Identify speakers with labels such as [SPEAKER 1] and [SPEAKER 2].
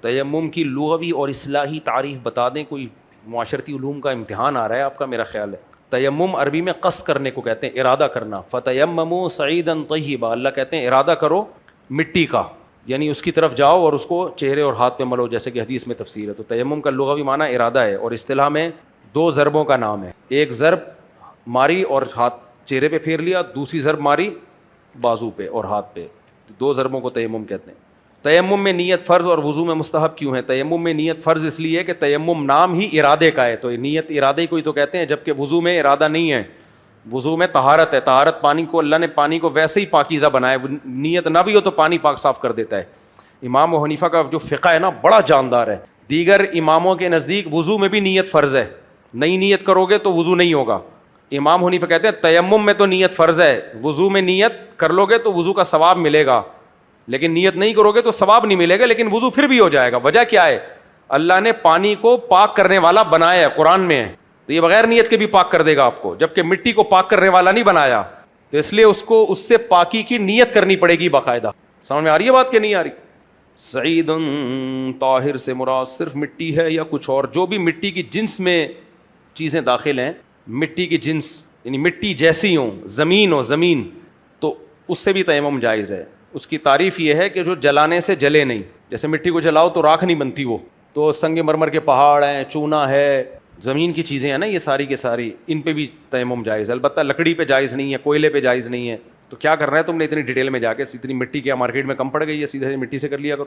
[SPEAKER 1] تیمم کی لغوی اور اصطلاحی تعریف بتا دیں، کوئی معاشرتی علوم کا امتحان آ رہا ہے آپ کا، میرا خیال ہے۔ تیمم عربی میں قصد کرنے کو کہتے ہیں، ارادہ کرنا۔ فتیمموا صعیدا طیبا، اللہ کہتے ہیں ارادہ کرو مٹی کا، یعنی اس کی طرف جاؤ اور اس کو چہرے اور ہاتھ پہ ملو، جیسے کہ حدیث میں تفسیر ہے۔ تو تیمم کا لغوی معنی ارادہ ہے، اور اصطلاح میں دو ضربوں کا نام ہے، ایک ضرب ماری اور ہاتھ چہرے پہ پھیر لیا، دوسری ضرب ماری بازو پہ اور ہاتھ پہ، دو ضربوں کو تیمم کہتے ہیں۔ تیمم میں نیت فرض اور وضو میں مستحب کیوں ہے؟ تیمم میں نیت فرض اس لیے کہ تیمم نام ہی ارادے کا ہے، تو نیت ارادے کو ہی تو کہتے ہیں، جبکہ وضو میں ارادہ نہیں ہے، وضو میں طہارت ہے، طہارت پانی کو، اللہ نے پانی کو ویسے ہی پاکیزہ بنایا، نیت نہ بھی ہو تو پانی پاک صاف کر دیتا ہے۔ امام ابو حنیفہ کا جو فقہ ہے نا بڑا جاندار ہے، دیگر اماموں کے نزدیک وضو میں بھی نیت فرض ہے، نئی نیت کرو گے تو وضو نہیں ہوگا۔ امام حنیفہ کہتے ہیں تیمم میں تو نیت فرض ہے، وضو میں نیت کر لو گے تو وضو کا ثواب ملے گا، لیکن نیت نہیں کرو گے تو ثواب نہیں ملے گا، لیکن وضو پھر بھی ہو جائے گا۔ وجہ کیا ہے؟ اللہ نے پانی کو پاک کرنے والا بنایا ہے، قرآن میں ہے، تو یہ بغیر نیت کے بھی پاک کر دے گا آپ کو، جبکہ مٹی کو پاک کرنے والا نہیں بنایا، تو اس لیے اس کو اس سے پاکی کی نیت کرنی پڑے گی باقاعدہ۔ سمجھ میں آ رہی ہے بات کہ نہیں آ رہی؟ سعید طاہر سے مراد صرف مٹی ہے یا کچھ اور؟ جو بھی مٹی کی جنس میں چیزیں داخل ہیں، مٹی کی جنس یعنی مٹی جیسی ہوں، زمین ہو زمین، تو اس سے بھی تیمم جائز ہے۔ اس کی تعریف یہ ہے کہ جو جلانے سے جلے نہیں، جیسے مٹی کو جلاؤ تو راکھ نہیں بنتی، وہ تو سنگ مرمر کے پہاڑ ہیں، چونا ہے، زمین کی چیزیں ہیں نا یہ ساری کی ساری، ان پہ بھی تیمم جائز ہے، البتہ لکڑی پہ جائز نہیں ہے، کوئلے پہ جائز نہیں ہے۔ تو کیا کرنا ہے تم نے اتنی ڈیٹیل میں جا کے، اتنی مٹی کیا مارکیٹ میں کم پڑ گئی ہے، سیدھے مٹی سے کر لیا کرو۔